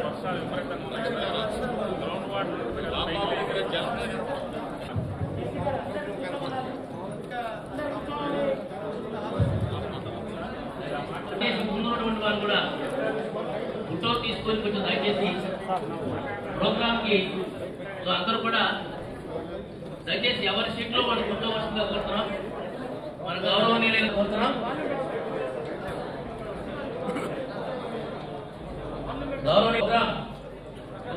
వర్షాలు విపరీతంగా ఉన్నాయి. గ్రౌండ్ వాటర్ ముందున్నటువంటి వారు కూడా ఫోటో తీసుకొని కొంచెం దయచేసి ప్రోగ్రామ్ కి అందరూ కూడా దయచేసి ఎవరి సీట్లో వాళ్ళు కూర్చోవలసిందిగా కోరుతున్నాం. మన గౌరవనీయులైన కోరుతున్నాం. గౌరవనీయ ఒక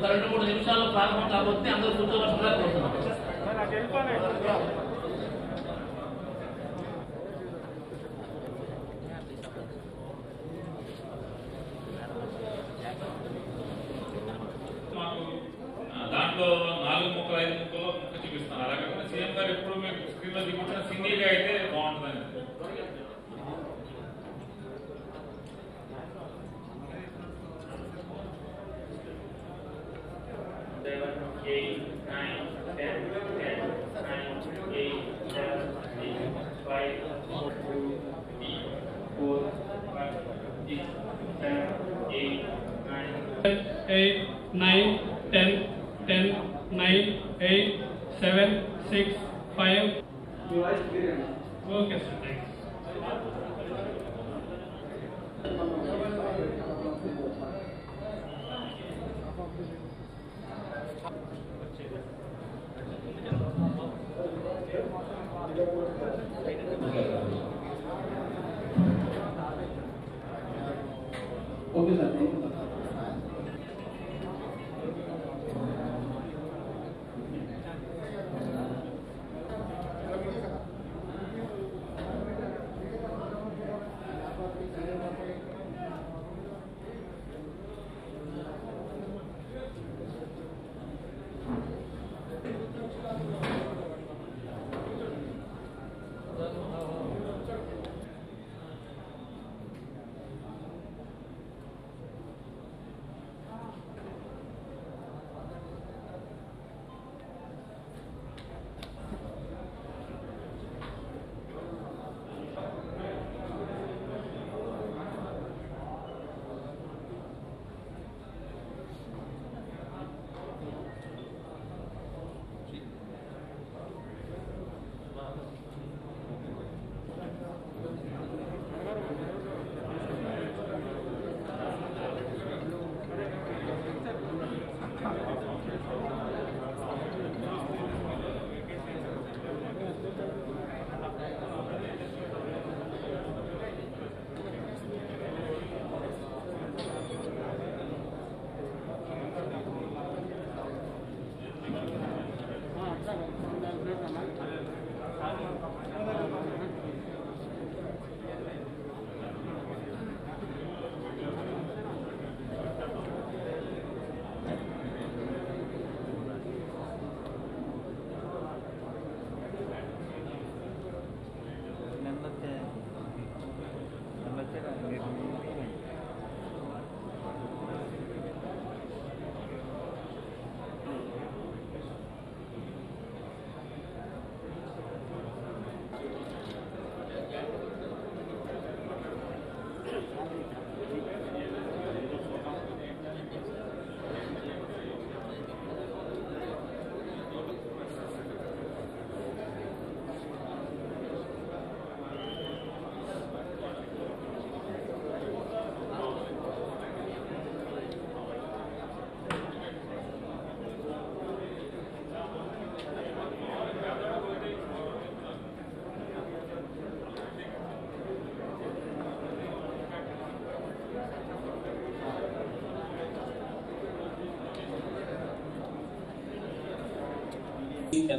2-3 నిమిషాల్లో ప్రారంభం కాబట్టి అందరూ కూర్చోవలసిందిగా కోరుతున్నాం. దాంట్లో 4 ముక్కలు 5 ముక్కలు చూపిస్తాను. అలాగే సీఎం గారు ఎప్పుడు మీకు స్క్రీన్ లో చూపించిన సింగిల్ గా అయితే బాగుంటుందని. Eight, 9, 10, 10, 9, 8, 7, 6, 5. Okay, sir. Thanks. Okay, sir.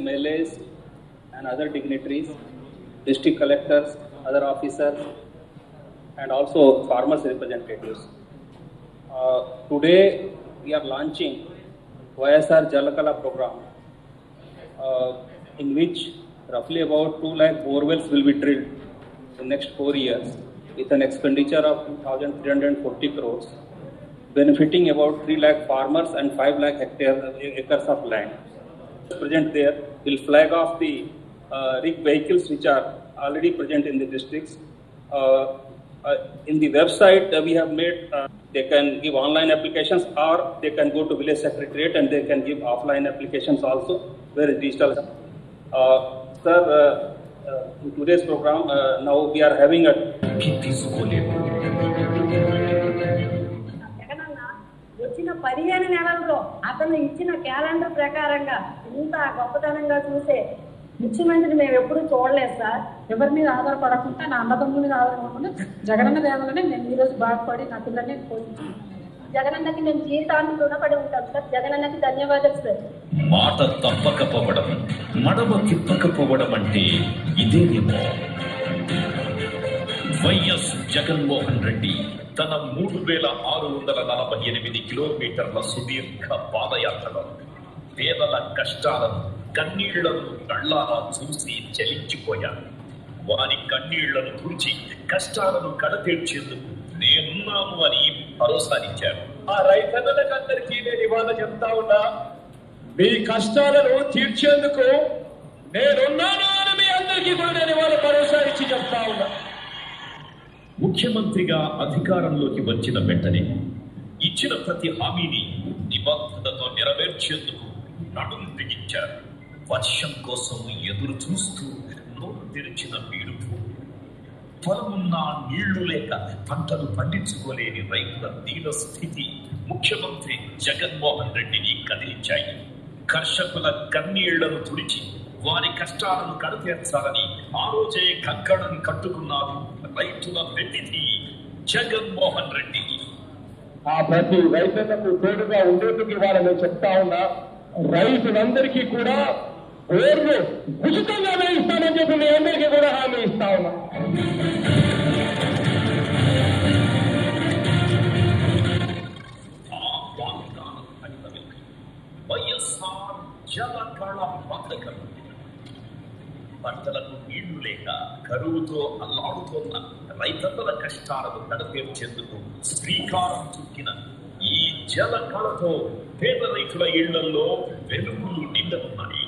MLAs and other dignitaries, district collectors, other officers, and also farmers representatives. Today we are launching YSR Jalakala program, in which roughly about 2 lakh borewells will be drilled in the next 4 years with an expenditure of 2,340 crores. benefiting about 3 lakh farmers and 5 lakh acres of land. Present there will flag off the rig vehicles which are already present in the districts. In the website we have made, they can give online applications or they can go to village secretariat and they can give offline applications also, where is digital. Sir, in today's program, now we are having a... వచ్చిన 15 నెలల్లో అతను ఇచ్చిన calendar ప్రకారంగా ఇంత గొప్పతనంగా చూసే ముఖ్యమంత్రిని మేము ఎప్పుడూ చూడలేదు సార్. ఎవరి మీద ఆధారపడకుండా నా అన్నదమ్ముల మీద ఆధారపడకుండా జగనన్న దేవాలనే నేను ఈరోజు బాగుపడి నా పిల్లల్ని పోషించాను. జగనన్నకి మేము జీవితాన్ని రుణపడి ఉంటాం సార్. జగనన్నకి ధన్యవాదాలు సార్. మాట తప్పకపోవడం, మడమ తిప్పకపోవడం అంటే ఇదేనేమో. వైఎస్ జగన్మోహన్ రెడ్డి తన 3648 కిలోమీటర్ల సుదీర్ఘ పాదయాత్రలో పేదల కష్టాలను, కన్నీళ్లను కళ్ళారా చూసి చలించిపోయారు. వారి కన్నీళ్లను తుడిచి కష్టాలను కడతీర్చేందుకు నేనున్నాను అని భరోసానిచ్చారు. ఆ రైతన్నలకందరికీ నేను ఇవాళ చెప్తా ఉన్నా, మీ కష్టాలను తీర్చేందుకు నేనున్నాను అని మీ అందరికీ కూడా నేను ఇవాళ భరోసా ఇచ్చి చెప్తా ఉన్నా. ముఖ్యమంత్రిగా అధికారంలోకి వచ్చిన వెంటనే ఇచ్చిన ప్రతి హామీని నిబద్ధతతో నెరవేర్చేందుకు నడుం బిగించారు. వర్షం కోసం ఎదురు చూస్తూ నోరు తెరిచిన వీడు, పొలమున్నా నీళ్లు లేక పంటలు పండించుకోలేని రైతుల దీన స్థితి ముఖ్యమంత్రి జగన్మోహన్ రెడ్డిని కదిలించాయి. కర్షకుల కన్నీళ్లను తుడిచి వారి కష్టాలను కడతీర్చాలని ఆ రోజే కంకణం కట్టుకున్నారు రైతుల పెద్దిది జగన్మోహన్ రెడ్డి. ఆ ప్రతి రైతులకు తోడుగా ఉండేందుకు ఇవాళ నేను చెప్తా ఉన్నా, రైతులందరికీ కూడా ఓర్లు ఉచితంగా వేయిస్తానని చెప్పి మీ అందరికీ కూడా హామీ ఇస్తా ఉన్నా. వైఎస్ఆర్ జలకళ పథకం పంటలకు నీళ్లు లేక కరువుతో అల్లాడుతోన్న రైతన్నల కష్టాలను కడతీర్చేందుకు శ్రీకారం చుట్టిన ఈ జలకళతో పేద రైతుల ఇళ్లలో వెలుగులు నిండనున్నాయి.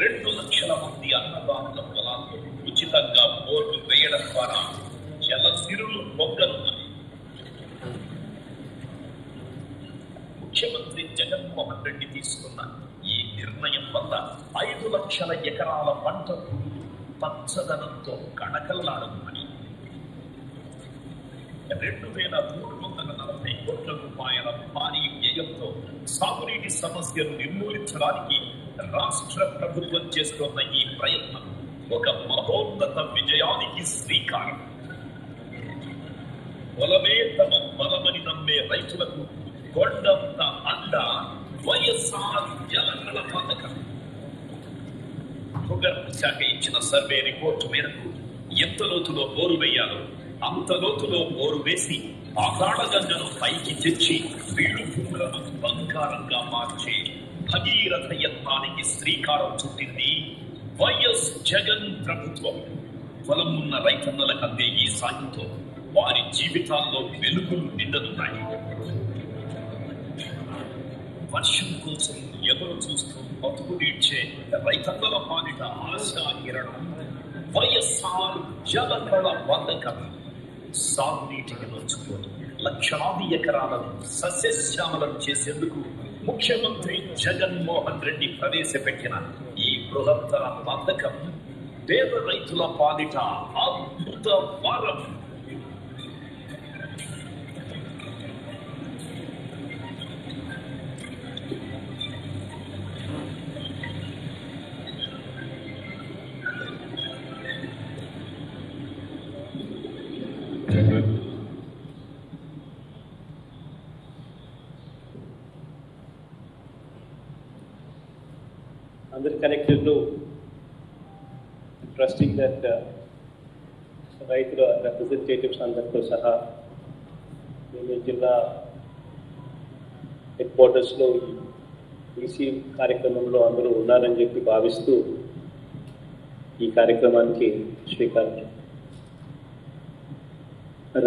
2 లక్షల మంది అన్నదాతల పొలాల్లో ఉచితంగా బోర్లు వేయడం ద్వారా జల సిరులు పొంగనున్నాయి. ముఖ్యమంత్రి జగన్మోహన్ రెడ్డి తీసుకున్న ఈ నిర్ణయం వల్ల 5 లక్షల ఎకరాల పంట భూములు పచ్చదనంతో కళకళలాడుతున్నాయి. 2340 కోట్ల రూపాయల భారీ వ్యయంతో సాగునీటి సమస్యను నిర్మూలించడానికి రాష్ట్ర ప్రభుత్వం చేస్తున్న ఈ ప్రయత్నం ఒక మహోన్నత విజయానికి శ్రీకారం. పొలమే తమ బలమని నమ్మే రైతులకు కొండంత అండ వైఎస్ఆర్ జలకళ పథకం. భూగర్భ శాఖ ఇచ్చిన సర్వే రిపోర్టు మేరకు ఎంత లోతులో బోరు వేయాలో అంత లోతులో బోరు వేసి ఆకాళ గంగను పైకి తెచ్చి వీడు భూములను బంగారంగా మార్చే భగీరథ యత్నానికి శ్రీకారం చుట్టింది వైఎస్ జగన్ ప్రభుత్వం. పొలం ఉన్న రైతన్నలకు అందే ఈ సాయంతో వారి జీవితాల్లో వెలుగులు నిండనున్నాయి. వర్షం కోసం ఎదురు చూస్తూ బతుకు నీడ్చే రైతన్నల పాలిట ఆశా కిరణం వైఎస్ఆర్ జలకళ పథకం. సాగునీటికి నోచుకోదు లక్షలాది ఎకరాలను సస్యశ్యామలం చేసేందుకు ముఖ్యమంత్రి జగన్మోహన్ రెడ్డి ప్రవేశపెట్టిన ఈ బృహత్తర పథకం పేద రైతుల పాలిట అద్భుత వరం. Under connected to trusting that రైతుల representatives అందరితో సహా మేము జిల్లా హెడ్ క్వార్టర్స్లో ఈసీ కార్యక్రమంలో అందరూ ఉన్నారని చెప్పి భావిస్తూ ఈ కార్యక్రమానికి శ్రీకారం.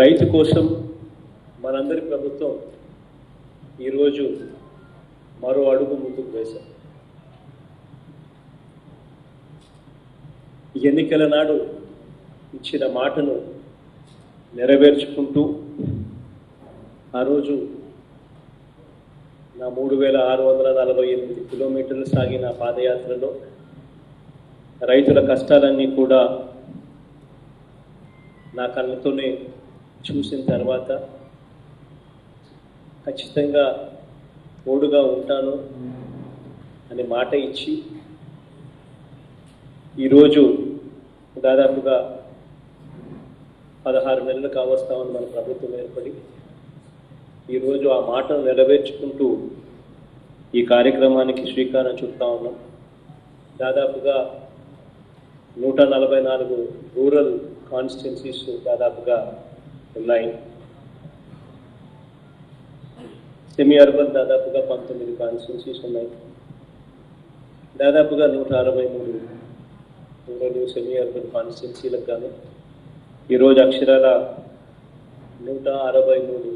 రైతు కోసం మనందరి ప్రభుత్వం ఈరోజు మరో అడుగు ముందుకు వేశాం. ఎన్నికల నాడు ఇచ్చిన మాటను నెరవేర్చుకుంటూ ఆ రోజు నా 3648 కిలోమీటర్లు సాగిన పాదయాత్రలో రైతుల కష్టాలన్నీ కూడా నా కళ్ళతోనే చూసిన తర్వాత ఖచ్చితంగా తోడుగా ఉంటాను అని మాట ఇచ్చి ఈరోజు దాదాపుగా 16 నెలలు కావస్తామని మన ప్రభుత్వం ఏర్పడి ఈరోజు ఆ మాటను నెరవేర్చుకుంటూ ఈ కార్యక్రమానికి శ్రీకారం చుడతా ఉన్నాం. దాదాపుగా 144 రూరల్ కాన్స్టిట్యున్సీస్ దాదాపుగా ఉన్నాయి. సెమీ అర్బన్ దాదాపుగా 19 కాన్స్టిట్యున్సీస్ ఉన్నాయి. దాదాపుగా 163 రూరల్ సెమీ అర్బన్ కాన్స్టిట్యున్సీలకు గాను ఈరోజు అక్షరాల 163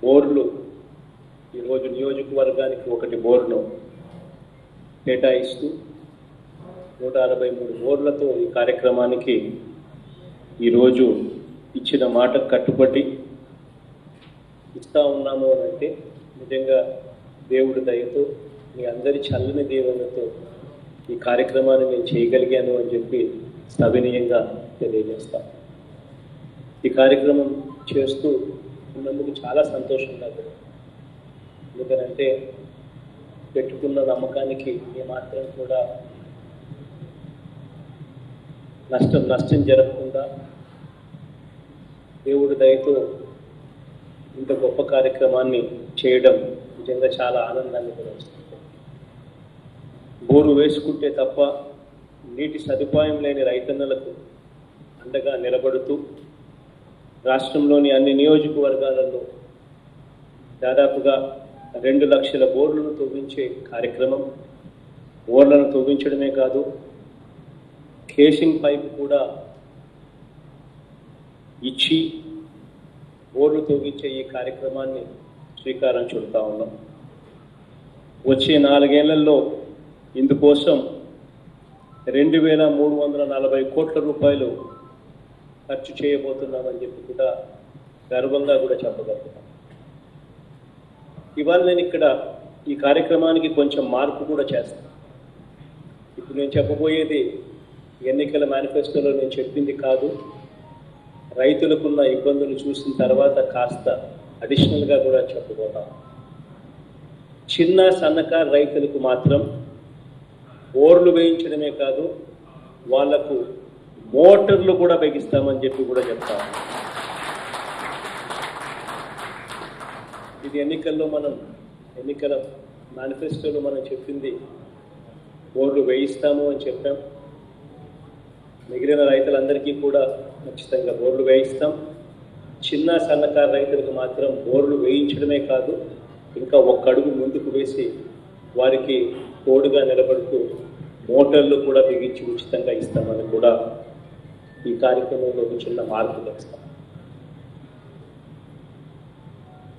బోర్లు ఈరోజు నియోజకవర్గానికి 1 బోర్ను కేటాయిస్తూ 163 బోర్లతో ఈ కార్యక్రమానికి ఈరోజు ఇచ్చిన మాటకు కట్టుబడి ఇస్తా ఉన్నాము అని అంటే నిజంగా దేవుడి దయతో మీ అందరి చల్లని దీవెనతో ఈ కార్యక్రమాన్ని నేను చేయగలిగాను అని చెప్పి సవినయంగా తెలియజేస్తాను. ఈ కార్యక్రమం చేస్తూ ఉన్నందుకు చాలా సంతోషంగా ఉంది. ఎందుకంటే పెట్టుకున్న నమ్మకానికి ఏమాత్రం కూడా నష్టం జరగకుండా దేవుడి దయతో ఇంత గొప్ప కార్యక్రమాన్ని చేయడం నిజంగా చాలా ఆనందాన్ని కూడా వస్తుంది. బోరు వేసుకుంటే తప్ప నీటి సదుపాయం లేని రైతన్నలకు అండగా నిలబడుతూ రాష్ట్రంలోని అన్ని నియోజకవర్గాలలో దాదాపుగా 2 లక్షల బోర్లను తవ్వించే కార్యక్రమం, బోర్లను తవ్వించడమే కాదు కేసింగ్ పైప్ కూడా ఇచ్చి బోర్లు తవ్వించే ఈ కార్యక్రమాన్ని శ్రీకారం చుడతా ఉన్నాం. వచ్చే 4 ఏళ్లలో ఇందుకోసం 2340 కోట్ల రూపాయలు ఖర్చు చేయబోతున్నామని చెప్పి కూడా గర్వంగా కూడా చెప్పగలుగుతాం. ఇవాళ నేను ఇక్కడ ఈ కార్యక్రమానికి కొంచెం మార్పు కూడా చేస్తాను. ఇప్పుడు నేను చెప్పబోయేది ఎన్నికల మేనిఫెస్టోలో నేను చెప్పింది కాదు. రైతులకున్న ఇబ్బందులు చూసిన తర్వాత కాస్త అడిషనల్గా కూడా చెప్పబోతాం. చిన్న సన్నకారు రైతులకు మాత్రం బోర్లు వేయించడమే కాదు వాళ్లకు మోటార్లు కూడా బిగిస్తామని చెప్పి కూడా చెప్తాము. ఇది ఎన్నికల మేనిఫెస్టోలో మనం చెప్పింది బోర్లు వేయిస్తాము అని చెప్పాం. మిగిలిన రైతులందరికీ కూడా ఖచ్చితంగా బోర్లు వేయిస్తాం. చిన్న సన్నకారు రైతులకు మాత్రం బోర్లు వేయించడమే కాదు ఇంకా 1 అడుగు ముందుకు వేసి వారికి తోడుగా నిలబడుతూ మోటార్లు కూడా బిగించి ఉచితంగా ఇస్తామని కూడా ఈ కార్యక్రమంలో ఒక చిన్న మార్పు తెస్తాం.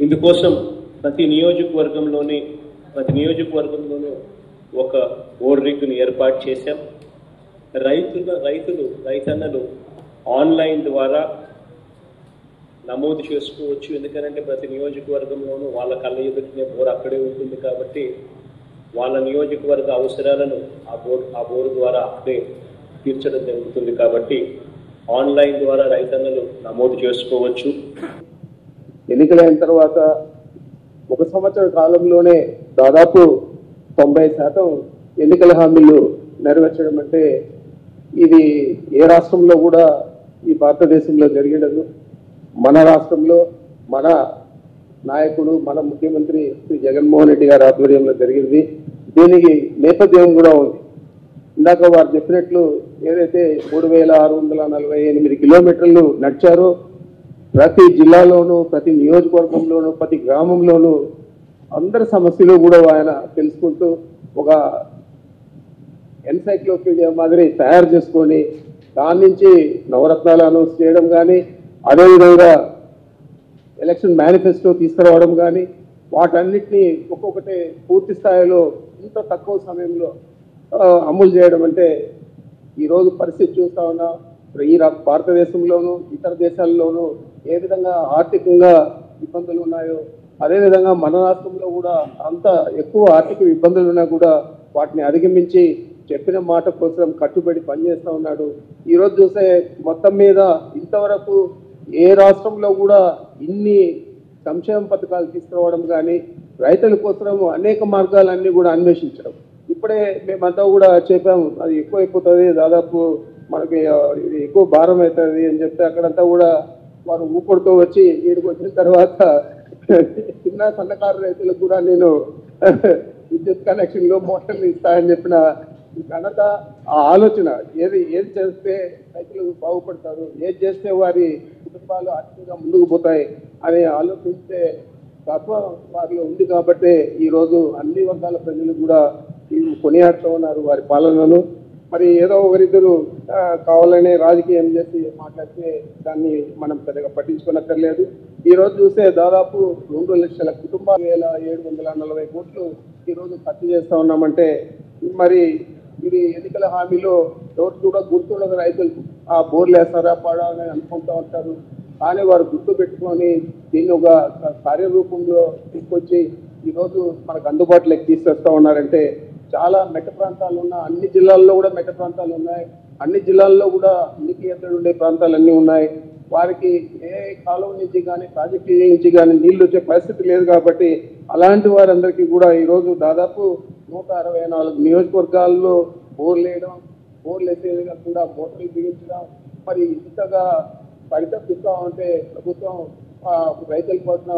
ఇందుకోసం ప్రతి నియోజకవర్గంలోనూ ఒక బోర్ రిగ్ను ఏర్పాటు చేశాం. రైతన్నలు ఆన్లైన్ ద్వారా నమోదు చేసుకోవచ్చు. ఎందుకంటే ప్రతి నియోజకవర్గంలోనూ వాళ్ళ కళ్ళ ఎదుటినే బోర్ అక్కడే ఉంటుంది కాబట్టి వాళ్ళ నియోజకవర్గ అవసరాలను ఆ బోరు ద్వారా అక్కడే తీర్చడం జరుగుతుంది. కాబట్టి ఆన్లైన్ ద్వారా రైతన్నలు నమోదు చేసుకోవచ్చు. ఎన్నికలైన తర్వాత 1 సంవత్సర కాలంలోనే దాదాపు 90% ఎన్నికల హామీలు నెరవేర్చడం అంటే ఇది ఏ రాష్ట్రంలో కూడా ఈ భారతదేశంలో జరిగేటది. మన రాష్ట్రంలో మన నాయకుడు మన ముఖ్యమంత్రి శ్రీ జగన్మోహన్ రెడ్డి గారి ఆధ్వర్యంలో జరిగింది. దీనికి నేపథ్యం కూడా ఉంది. ఇందాక వారు చెప్పినట్లు ఏదైతే 3648 కిలోమీటర్లు నడిచారో ప్రతి జిల్లాలోనూ ప్రతి నియోజకవర్గంలోనూ ప్రతి గ్రామంలోనూ అందరి సమస్యలు కూడా ఆయన తెలుసుకుంటూ ఒక ఎన్సైక్లోపీడియా మాదిరి తయారు చేసుకొని దాని నుంచి నవరత్నాలు అనౌన్స్ చేయడం కానీ అదేవిధంగా ఎలక్షన్ మేనిఫెస్టో తీసుకురావడం కానీ వాటన్నిటినీ ఒక్కొక్కటి పూర్తి స్థాయిలో ఇంత తక్కువ సమయంలో అమలు చేయడం అంటే ఈరోజు పరిస్థితి చూస్తా ఉన్నా ఈ భారతదేశంలోనూ ఇతర దేశాల్లోనూ ఏ విధంగా ఆర్థికంగా ఇబ్బందులు ఉన్నాయో అదేవిధంగా మన రాష్ట్రంలో కూడా అంత ఎక్కువ ఆర్థిక ఇబ్బందులు ఉన్నా కూడా వాటిని అధిగమించి చెప్పిన మాట కోసం కట్టుబడి పనిచేస్తూ ఉన్నాడు. ఈరోజు చూస్తే మొత్తం మీద ఇంతవరకు ఏ రాష్ట్రంలో కూడా ఇన్ని సంక్షేమ పథకాలు తీసుకురావడం కానీ రైతుల కోసం అనేక మార్గాలన్నీ కూడా అన్వేషించడం. ఇప్పుడే మేమంతా కూడా చెప్పాము అది ఎక్కువైపోతుంది, దాదాపు మనకి ఇది ఎక్కువ భారం అవుతుంది అని చెప్తే అక్కడంతా కూడా వారు ఊపడుతూ వచ్చి ఈడికి వచ్చిన తర్వాత చిన్న సన్నకారు రైతులకు కూడా నేను విద్యుత్ కనెక్షన్లో మోటార్లు ఇస్తానని చెప్పిన ఘనత, ఆ ఆలోచన ఏది చేస్తే రైతులు బాగుపడతారు, ఏది చేస్తే వారి కుటుంబాలు ఆర్థికంగా ముందుకు పోతాయి అని ఆలోచించే తత్వం వారిలో ఉంది కాబట్టి ఈరోజు అన్ని వర్గాల ప్రజలు కూడా కొనియాడుతూ ఉన్నారు వారి పాలనను. మరి ఏదో ఒకరిద్దరు కావాలనే రాజకీయం చేసి మాట్లాడితే దాన్ని మనం పెద్దగా పట్టించుకోనక్కర్లేదు. ఈరోజు చూస్తే దాదాపు 2 లక్షల కుటుంబాలు 740 కోట్లు ఈరోజు ఖర్చు చేస్తూ ఉన్నామంటే మరి ఇది ఎన్నికల హామీలో ఎవరు కూడా గుర్తుండదు. రైతులు ఆ బోర్లు వేస్తారా పాడా అని అనుకుంటూ ఉంటారు. కానీ వారు గుర్తు పెట్టుకొని దీన్ని ఒక కార్యరూపంలో తీసుకొచ్చి ఈరోజు మనకు అందుబాటులోకి తీసుకొస్తా ఉన్నారంటే చాలా మెట్ట ప్రాంతాలు ఉన్న అన్ని జిల్లాల్లో కూడా మెట్ట ప్రాంతాలు ఉన్నాయి, అన్ని జిల్లాల్లో కూడా నీటి ఎద్దడి ఉండే ప్రాంతాలన్నీ ఉన్నాయి. వారికి ఏ కాలువ నుంచి కానీ ప్రాజెక్టు నుంచి కానీ నీళ్లు వచ్చే పరిస్థితి లేదు కాబట్టి అలాంటి వారందరికీ కూడా ఈరోజు దాదాపు 164 నియోజకవర్గాల్లో బోర్లు వేయడం, బోర్లు వేసేది కాకుండా మోటార్లు బిగించడం, మరి ఇంతగా పరితపిస్తూ ఉంటే ప్రభుత్వం రైతుల కోసం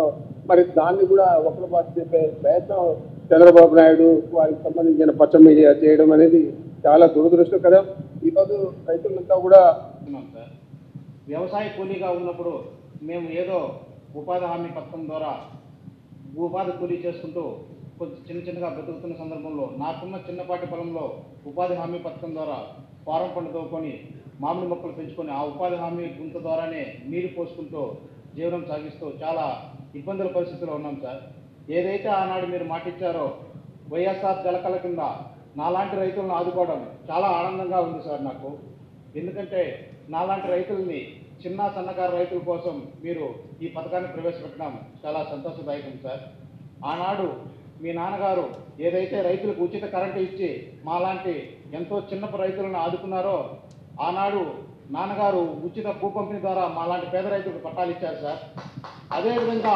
మరి దాన్ని కూడా ఒకరి పాటు చెప్పే ప్రయత్నం చంద్రబాబు నాయుడు వారికి సంబంధించిన పచ్చ మీడియా చేయడం అనేది చాలా దురదృష్టకరం. ఈరోజు రైతులంతా కూడా సార్ వ్యవసాయ కూలీగా ఉన్నప్పుడు మేము ఏదో ఉపాధి హామీ పథకం ద్వారా ఉపాధి కూలీ చేసుకుంటూ కొంచెం చిన్నగా బ్రతుకుతున్న సందర్భంలో నాకున్న చిన్నపాటి పొలంలో ఉపాధి హామీ పథకం ద్వారా ఫారం పంట తోకొని మామిడి మొక్కలు పెంచుకొని ఆ ఉపాధి హామీ గుంత ద్వారానే నీరు పోసుకుంటూ జీవనం సాగిస్తూ చాలా ఇబ్బందుల పరిస్థితిలో ఉన్నాం సార్. ఏదైతే ఆనాడు మీరు మాటిచ్చారో వైఎస్ఆర్ జలకళ కింద నాలాంటి రైతులను ఆదుకోవడం చాలా ఆనందంగా ఉంది సార్ నాకు. ఎందుకంటే నాలాంటి రైతుల్ని చిన్న సన్నకారు రైతుల కోసం మీరు ఈ పథకాన్ని ప్రవేశపెట్టడం చాలా సంతోషదాయకం సార్. ఆనాడు మీ నాన్నగారు ఏదైతే రైతులకు ఉచిత కరెంటు ఇచ్చి మాలాంటి ఎంతో చిన్నపు రైతులను ఆదుకున్నారో ఆనాడు నాన్నగారు ఉచిత భూ పంపిణీ ద్వారా మాలాంటి పేద రైతులకు పట్టాలు ఇచ్చారు సార్. అదేవిధంగా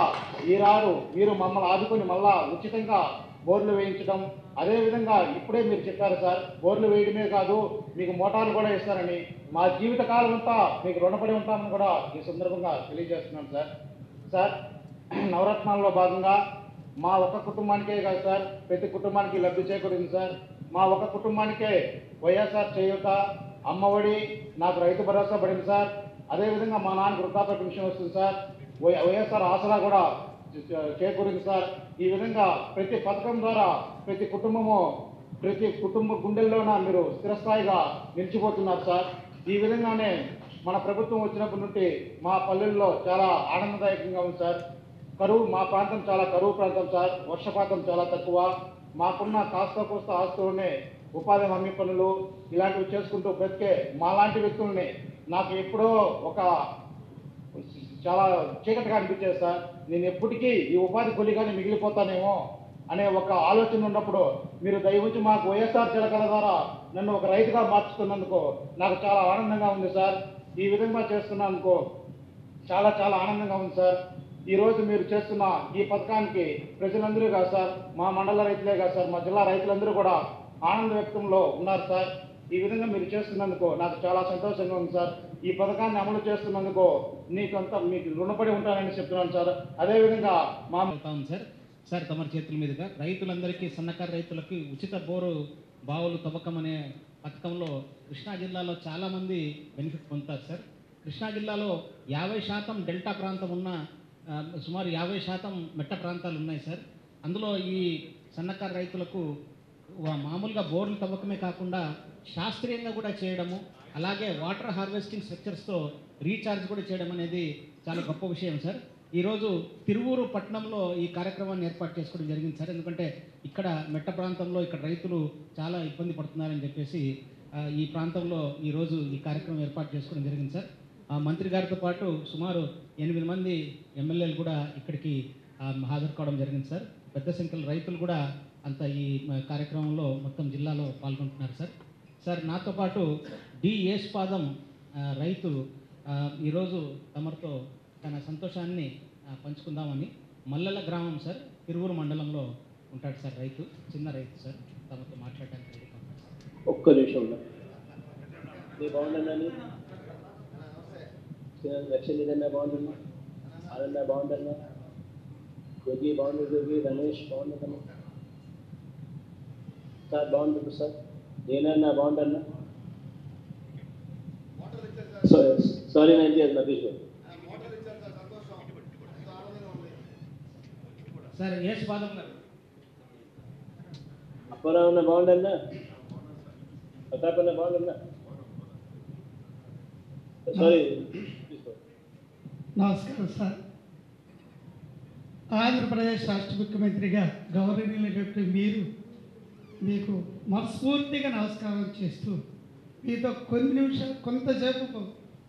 ఈనాడు మీరు మమ్మల్ని ఆదుకొని మళ్ళా ఉచితంగా బోర్లు వేయించడం, అదేవిధంగా ఇప్పుడే మీరు చెప్పారు సార్ బోర్లు వేయడమే కాదు మీకు మోటార్లు కూడా ఇస్తారని. మా జీవిత కాలం అంతా మీకు రుణపడి ఉంటామని కూడా ఈ సందర్భంగా తెలియజేస్తున్నాను సార్. సార్ నవరత్నాల్లో భాగంగా మా ఒక్క కుటుంబానికే కాదు సార్ ప్రతి కుటుంబానికి లబ్ధి చేకూరింది సార్. మా ఒక్క కుటుంబానికే వైఎస్ఆర్ చేయూత, అమ్మఒడి, నాకు రైతు భరోసా పడింది సార్. అదేవిధంగా మా నాన్నకు వృద్ధాప్య పెన్షన్ వస్తుంది సార్. వైఎస్ఆర్ ఆసరా కూడా చేకూరింది సార్. ఈ విధంగా ప్రతి పథకం ద్వారా ప్రతి కుటుంబ గుండెల్లోన మీరు స్థిరస్థాయిగా నిలిచిపోతున్నారు సార్. ఈ విధంగానే మన ప్రభుత్వం వచ్చినప్పటి నుండి మా పల్లెల్లో చాలా ఆనందదాయకంగా ఉంది సార్. మా ప్రాంతం చాలా కరువు ప్రాంతం సార్. వర్షపాతం చాలా తక్కువ. మాకున్న కాస్త కోస్త ఆస్తులనే ఉపాధి హామీ పనులు ఇలాంటివి చేసుకుంటూ బ్రతికే మాలాంటి వ్యక్తుల్ని నాకు ఎప్పుడో ఒక చాలా చీకటిగా అనిపించేది సార్. నేను ఎప్పటికీ ఈ ఉపాధి కూలీగానే మిగిలిపోతానేమో అనే ఒక ఆలోచన ఉన్నప్పుడు మీరు దయవుంచి మాకు వైఎస్ఆర్ జలకళ ద్వారా నన్ను ఒక రైతుగా మార్చుతున్నందుకు నాకు చాలా ఆనందంగా ఉంది సార్. ఈ విధంగా చేస్తున్నందుకు చాలా చాలా ఆనందంగా ఉంది సార్. ఈరోజు మీరు చేస్తున్న ఈ పథకానికి ప్రజలందరూ కాదు సార్, మా మండల రైతులే కాదు సార్, మా జిల్లా రైతులందరూ కూడా ఆనంద వ్యక్తంలో ఉన్నారు సార్. ఈ విధంగా మీరు చేస్తున్నందుకు నాకు చాలా సంతోషంగా ఉంది సార్. ఈ పథకాన్ని అమలు చేస్తున్నందుకు మీకు రుణపడి ఉంటానని చెప్తున్నాను సార్. అదేవిధంగా మా సార్ తమరి చేతుల మీదుగా రైతులందరికీ సన్నకారు రైతులకి ఉచిత బోరు బావులు తవ్వకం అనే పథకంలో కృష్ణా జిల్లాలో చాలామంది బెనిఫిట్ పొందుతారు సార్. కృష్ణా జిల్లాలో 50% డెల్టా ప్రాంతం ఉన్న సుమారు 50% మెట్ట ప్రాంతాలు ఉన్నాయి సార్. అందులో ఈ సన్నకారు రైతులకు మామూలుగా బోర్లు తవ్వకమే కాకుండా శాస్త్రీయంగా కూడా చేయడము, అలాగే వాటర్ హార్వెస్టింగ్ స్ట్రక్చర్స్తో రీఛార్జ్ కూడా చేయడం అనేది చాలా గొప్ప విషయం సార్. ఈరోజు తిరువూరు పట్టణంలో ఈ కార్యక్రమాన్ని ఏర్పాటు చేసుకోవడం జరిగింది సార్. ఎందుకంటే ఇక్కడ మెట్ట ప్రాంతంలో ఇక్కడ రైతులు చాలా ఇబ్బంది పడుతున్నారని చెప్పేసి ఈ ప్రాంతంలో ఈరోజు ఈ కార్యక్రమం ఏర్పాటు చేసుకోవడం జరిగింది సార్. మంత్రి గారితో పాటు సుమారు 8 మంది ఎమ్మెల్యేలు కూడా ఇక్కడికి హాజరు కావడం జరిగింది సార్. పెద్ద సంఖ్యలో రైతులు కూడా అంత ఈ కార్యక్రమంలో మొత్తం జిల్లాలో పాల్గొంటున్నారు సార్. సార్ నాతో పాటు డి యేసుపాదం రైతు ఈరోజు తమరితో తన సంతోషాన్ని పంచుకుందామని మల్లెల గ్రామం సార్ తిరువూరు మండలంలో ఉంటాడు సార్. రైతు, చిన్న రైతు సార్. తమతో మాట్లాడడానికి ఒక్క నిమిషం బాగుండన్నా, లక్ష్మీ ఏదన్నా బాగుందన్నా, అదన్నా బాగుందన్నా, జోగి బాగుంది, జోగి రమేష్ బాగుందన్నా సార్, బాగుంటుంది సార్, నేనన్నా బాగుందన్నా. సారీ నేను చేయాలి నతీష్ సార్. యేసుపాదం గారు అప్పారావు అన్న బాగుండన్నా, ప్రతాప్ అన్న బాగుండన్నా. సారీ. నమస్కారం సార్. ఆంధ్రప్రదేశ్ రాష్ట్ర ముఖ్యమంత్రిగా గౌరవనీయులైనటువంటి మీకు మనస్ఫూర్తిగా నమస్కారం చేస్తూ మీతో కొన్ని నిమిషాలు కొంతసేపు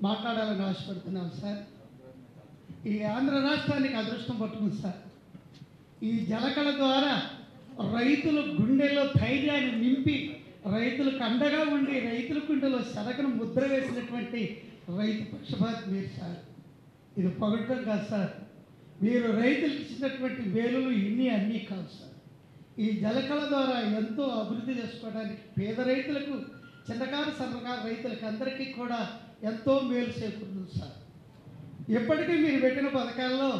మాట్లాడాలని ఆశపడుతున్నాను సార్. ఈ ఆంధ్ర రాష్ట్రానికి అదృష్టం పట్టుకుంది సార్. ఈ జలకళ ద్వారా రైతుల గుండెల్లో ధైర్యాన్ని నింపి రైతులకు అండగా ఉండి రైతుల గుండెలో సరకను ముద్ర వేసినటువంటి రైతు పక్షపాతి మీరు సార్. ఇది పొగడటం కాదు సార్. మీరు రైతులకు ఇచ్చినటువంటి వేలులు అన్నీ కాదు సార్. ఈ జలకళ ద్వారా ఎంతో అభివృద్ధి చేసుకోవడానికి పేద రైతులకు, చిన్నకారు సన్నకారు రైతులకు అందరికీ కూడా ఎంతో మేలు చేకూరుతుంది సార్. ఇప్పటికీ మీరు పెట్టిన పథకాల్లో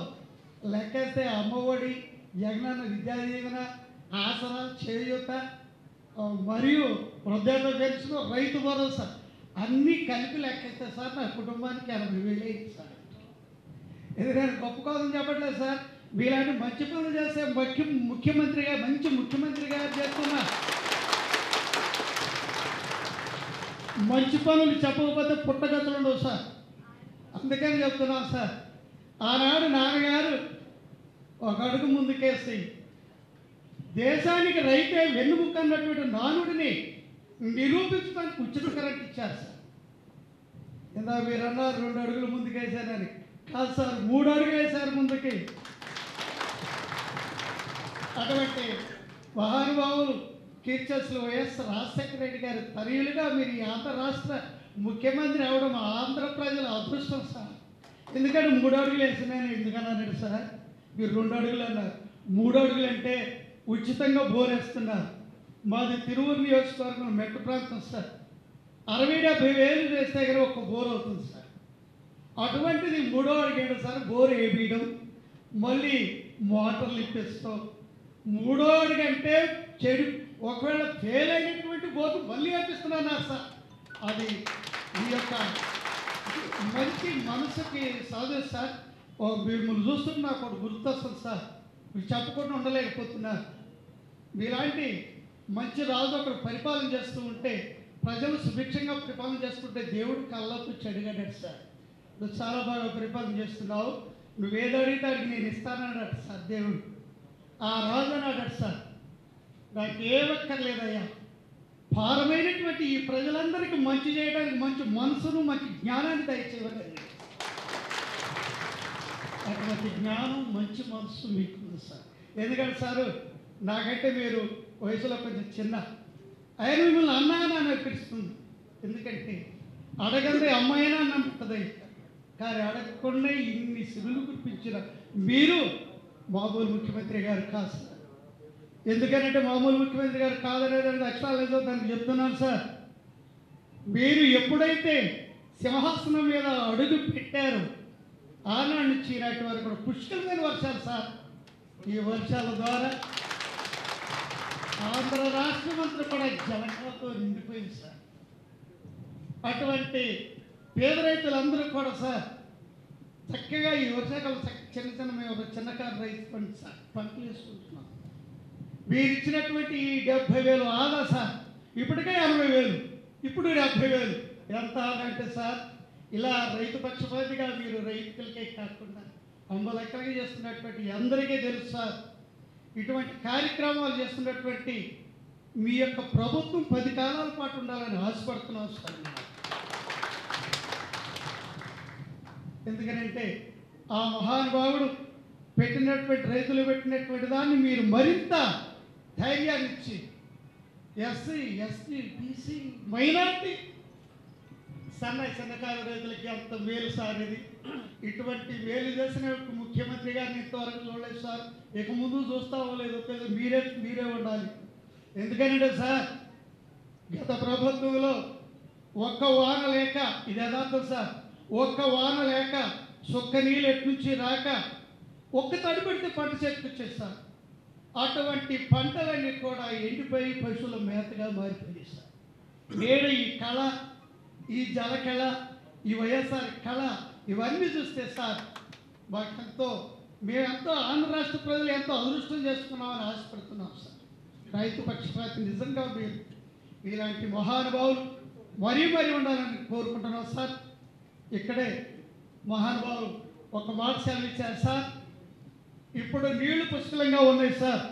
లెక్కేస్తే అమ్మఒడి, జగనన్న విద్యా దీవెన, ఆసరా, చేయూత మరియు వృద్ధాప్య పెన్షన్, రైతు భరోసా అన్నీ కలిపి లెక్కేస్తే సార్ నా కుటుంబానికి 80,000 అయింది సార్. ఎందుకంటే గొప్ప కోసం చెప్పట్లేదు సార్. మీలాంటి మంచి పనులు చేస్తే ముఖ్యమంత్రిగా మంచి ముఖ్యమంత్రిగా చేస్తున్న మంచి పనులు చెప్పకపోతే పుట్టగతులు ఉండవు సార్. అందుకని చెప్తున్నాం సార్. ఆనాడు నాన్నగారు ఒక అడుగు ముందుకేసి దేశానికి రైతే వెన్నుముక్క అన్నటువంటి నానుడిని నిరూపించడానికి ఉచిత కరెంట్ ఇచ్చారు సార్. ఇందా మీరు అన్నారు 2 అడుగులు ముందుకేసారని. కాదు సార్, 3 అడుగులు వేశారు ముందుకి. అటువంటి మహానుభావులు కీర్చస్లు వైఎస్ రాజశేఖర రెడ్డి గారి తనయులుగా మీరు ఈ ఆంధ్ర రాష్ట్ర ముఖ్యమంత్రి అవడం ఆంధ్ర ప్రజల అదృష్టం సార్. ఎందుకంటే 3 అడుగులు వేసినాను ఎందుకన్నాడు సార్. మీరు 2 అడుగులు అన్నారు. 3 అడుగులు అంటే ఉచితంగా బోరేస్తున్నారు. మాది తిరువూరు నియోజకవర్గం మెట్ట ప్రాంతం సార్. 60-70 వేలు వేస్తే కానీ ఒక బోర్ అవుతుంది సార్. అటువంటిది 3వ అడిగాడు సార్ బోర్ వేయడం, మళ్ళీ మోటార్లు ఇప్పిస్తాం. 3వ అడిగంటే చెడు, ఒకవేళ ఫెయిల్ అయినటువంటి బోర్డు మళ్ళీ వేపిస్తున్నాను సార్. అది ఈ యొక్క మంచి మనసుకి సాధు సార్. మిమ్మల్ని చూస్తుంటే నాకు ఒకటి గుర్తొస్తుంది సార్. మీరు చెప్పకుండా ఉండలేకపోతున్నారు. మీలాంటి మంచి రాజు ఒకరు పరిపాలన చేస్తూ ఉంటే, ప్రజలు సుభిక్షంగా పరిపాలన చేస్తుంటే దేవుడు కళ్ళకు చెడుగడ్డాడు సార్. నువ్వు చాలా బాగా పరిపాలన చేస్తున్నావు, నువ్వేదో అడిగితే అడిగి నేను ఇస్తానన్నాడు సార్ దేవుడు. ఆ రాజు అన్నాడు సార్, నాకు ఏమక్కర్లేదయ్యా, భారమైనటువంటి ఈ ప్రజలందరికీ మంచి చేయడానికి మంచి మనసును మంచి జ్ఞానాన్ని దయచేయగలిగాడు. అటువంటి జ్ఞానం మంచి మనసు మీకుంది సార్. ఎందుకంటే సారు నాకంటే మీరు వయసులో కొంచెం చిన్న, ఆయన మిమ్మల్ని అన్నాయని అనిపిస్తుంది. ఎందుకంటే అడగందే అమ్మాయినా నమ్ముతుంది, కానీ అడగకుండా ఇన్ని సిరులు కురిపించిన మీరు మామూలు ముఖ్యమంత్రి గారు కాదు సార్. ఎందుకంటే మామూలు ముఖ్యమంత్రి గారు కాదనేది అక్షరాలు ఏదో దానికి చెప్తున్నాను సార్. మీరు ఎప్పుడైతే సింహాసనం మీద అడుగు పెట్టారో ఆనాడు నుంచి ఈనాటి వరకు కూడా పుష్కలమైన వర్షాలు సార్. ఈ వర్షాల ద్వారా ఆంధ్ర రాష్ట్రం అంతా కూడా జలకలతో నిండిపోయింది సార్. అటువంటి పేద రైతులందరూ కూడా సార్ చక్కగా ఈ వర్షాకాలం చిన్న మేము చిన్నకారు రైతు పంటలు వేసుకుంటున్నాం. మీరు ఇచ్చినటువంటి ఈ 70,000 ఆదా సార్. ఇప్పటికే 80,000, ఇప్పుడు 70,000. ఎంత ఆదా అంటే సార్, ఇలా రైతు పక్షపాతిగా మీరు రైతులకే కాకుండా అంబలెక్కలకి చేస్తున్నటువంటి అందరికీ తెలుసు సార్. ఇటువంటి కార్యక్రమాలు చేస్తున్నటువంటి మీ యొక్క ప్రభుత్వం 10 కాలాల పాటు ఉండాలని ఆశపడుతున్నాం సార్. ఎందుకనంటే ఆ మహానుభావుడు పెట్టినటువంటి రైతులు పెట్టినటువంటి దాన్ని మీరు మరింత ధైర్యాన్ని ఇచ్చి ఎస్సీ, ఎస్టీ, బీసీ, మైనార్టీ, సన్నకారు రైతులకి అంత మేలు సార్. ఇది ఇటువంటి మేలు చేసిన ముఖ్యమంత్రి గారిని ఇంతవరకు చూడలేదు సార్. ఇక ముందు చూస్తామో లేదో తెలియదు, మీరే ఉండాలి. ఎందుకంటే సార్, గత ప్రభుత్వంలో ఒక్క వాన లేక, ఇది యథార్థం సార్, ఒక్క వాన లేక సుక్క నీళ్ళు ఎట్నుంచి రాక ఒక్క తడి పెడితే పంట చేతికొచ్చేది సార్. అటువంటి పంటలన్నీ కూడా ఎండిపోయి పశువుల మేతగా మారిపోయి సార్. నేడు ఈ కళ, ఈ జలకళ, ఈ వైఎస్ఆర్ కళ, ఇవన్నీ చూస్తే సార్ మేమెంతో ఆంధ్ర రాష్ట్ర ప్రజలు ఎంతో అదృష్టం చేసుకున్నామని ఆశపడుతున్నాం సార్. రైతు పక్షపాతి నిజంగా మీలాంటి మహానుభావులు మరీ ఉండాలని కోరుకుంటున్నాం సార్. ఇక్కడే మహానుభావులు ఒక మాట సెలవిచ్చారు సార్. ఇప్పుడు నీళ్లు పుష్కలంగా ఉన్నాయి సార్.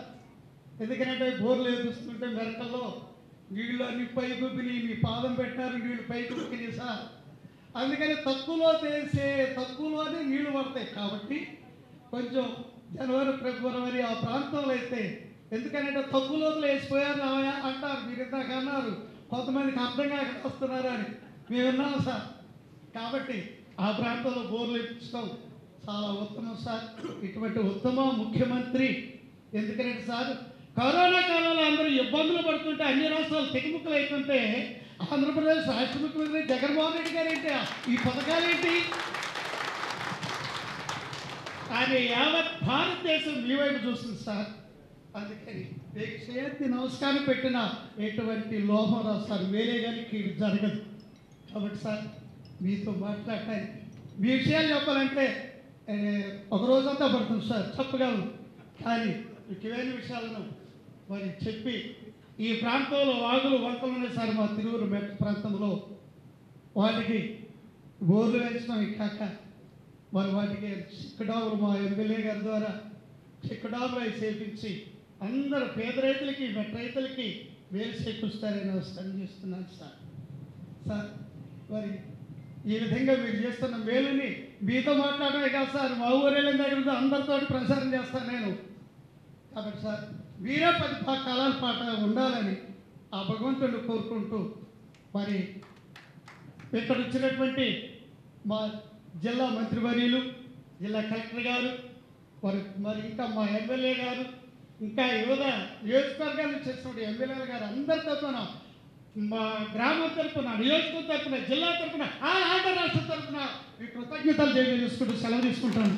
ఎందుకంటే బోర్లు వేపిస్తుంటే మెరకల్లో నీళ్ళు అన్ని పైకి ఉబ్బినాయి, మీ పాదం పెట్టారు, నీళ్లు పైకి ఉక్కినాయి సార్. అందుకని తక్కువలోనే నీళ్లు పడతాయి. కాబట్టి కొంచెం జనవరి, ఫిబ్రవరి ఆ ప్రాంతంలో అయితే, ఎందుకంటే తక్కువ లోతులు వేసిపోయారు అంటారు, మీరు ఇందాక అన్నారు, కొంతమందికి అర్థం కాక వస్తున్నారు అని మేము విన్నాం సార్. కాబట్టి ఆ ప్రాంతంలో బోర్లు వేపించడం చాలా ఉత్తమం సార్. ఇటువంటి ఉత్తమ ముఖ్యమంత్రి, ఎందుకంటే సార్ కరోనా కాలంలో అందరూ ఇబ్బందులు పడుతుంటే, అన్ని రాష్ట్రాలు తెగముక్కలు అవుతుంటే, ఆంధ్రప్రదేశ్ రాష్ట్ర ముఖ్యమంత్రి జగన్మోహన్ రెడ్డి గారు ఏంటి ఈ పథకాలేంటి? ఆయన యావత్ భారతదేశం మీ వైపు చూస్తుంది సార్. అందుకని చేతి నమస్కారం పెట్టిన ఎటువంటి లోహం రాదు సార్, వేరే కానీ కీడు జరగదు. కాబట్టి సార్ మీతో మాట్లాడటానికి మీ విషయాలు చెప్పాలంటే ఒక రోజంతా పడుతుంది సార్, చెప్పగలను. కానీ ముఖ్యమైన విషయాలను మరి చెప్పి, ఈ ప్రాంతంలో వాగులు వంకలు ఉన్నాయి సార్. మా తిరువురు మెట్ట ప్రాంతంలో వాటికి బోర్లు వేయించడం కాక మరి వాటికి చిక్కడాములు మా ఎమ్మెల్యే గారి ద్వారా చిక్కడాములు అవి చేపించి అందరు పేద రైతులకి, మెట్ట రైతులకి వేలు చేకూరుస్తారని నమస్కారం చేస్తున్నాను సార్. సార్ మరి ఈ విధంగా మీరు చేస్తున్న మేలుని మీతో మాట్లాడమే కాదు సార్, మా ఊరేళ్ళ దగ్గర అందరితో ప్రచారం చేస్తాను నేను. కాబట్టి సార్ మీరే 10 కాలాల పాట ఉండాలని ఆ భగవంతుడిని కోరుకుంటూ, మరి ఇక్కడ వచ్చినటువంటి మా జిల్లా మంత్రివర్యులు, జిల్లా కలెక్టర్ గారు, మరి ఇంకా మా ఎమ్మెల్యే గారు, ఇంకా యువత నియోజకవర్గాల నుంచి వచ్చినటువంటి ఎమ్మెల్యేలు గారు అందరి తరఫున, మా గ్రామం తరఫున, నియోజకవర్గం తరఫున, జిల్లా తరఫున, ఆంధ్ర రాష్ట్రం తరఫున మీ కృతజ్ఞతలు తెలియజేసుకుంటూ సెలవు తీసుకుంటాను.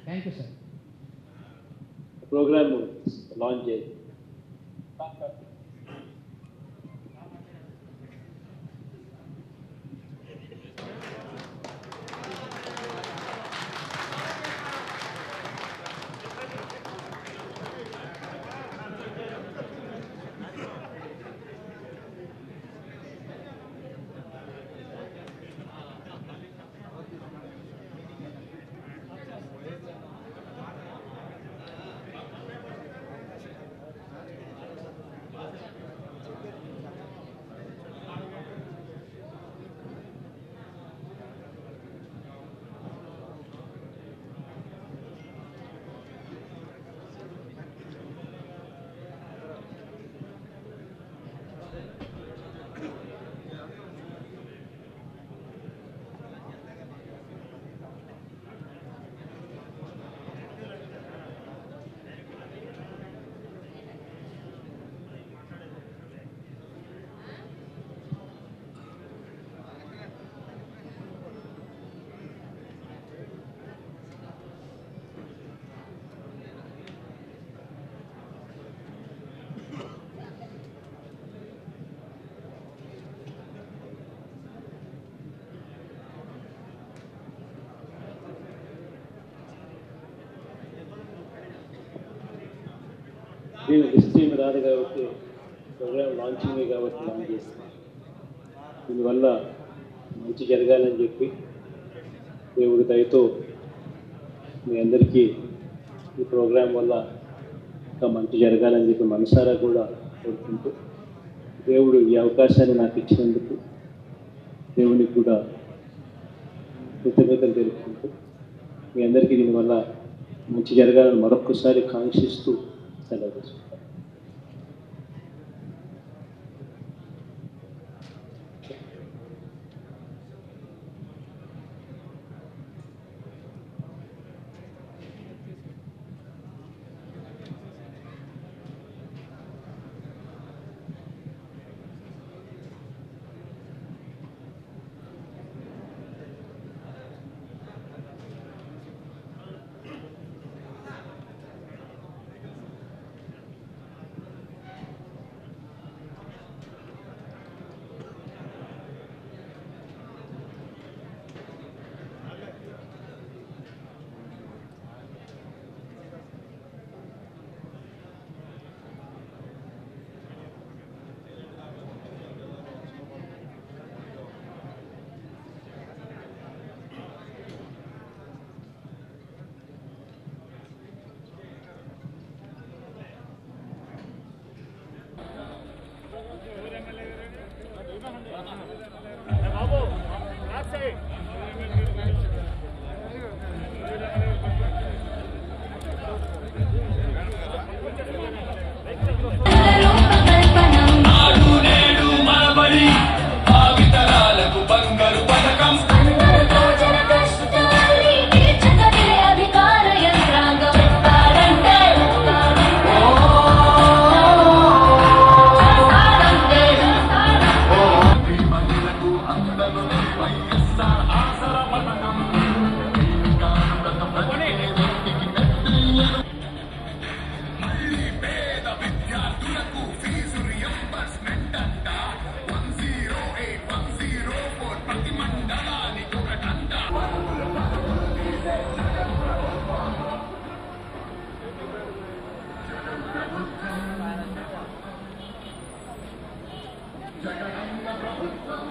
Thank you sir. Program launch చేసి డిస్ట్రీమ్ రాదు కాబట్టి ప్రోగ్రామ్ లాంచింగ్ కాబట్టి లాంచ్ చేస్తాం. దీనివల్ల మంచి జరగాలని చెప్పి దేవుడి దయతో మీ అందరికీ ఈ ప్రోగ్రాం వల్ల ఇంకా మంచి జరగాలని చెప్పి మనసారా కూడా కోరుకుంటూ దేవుడు ఈ అవకాశాన్ని నాకు ఇచ్చినందుకు దేవునికి కూడా కృతజ్ఞతలు తెలుపుకుంటూ మీ అందరికీ దీనివల్ల మంచి జరగాలని మరొక్కసారి కాంక్షిస్తూ సెలవు తీసుకుంటాను. జగనన్న ప్రభుత్వం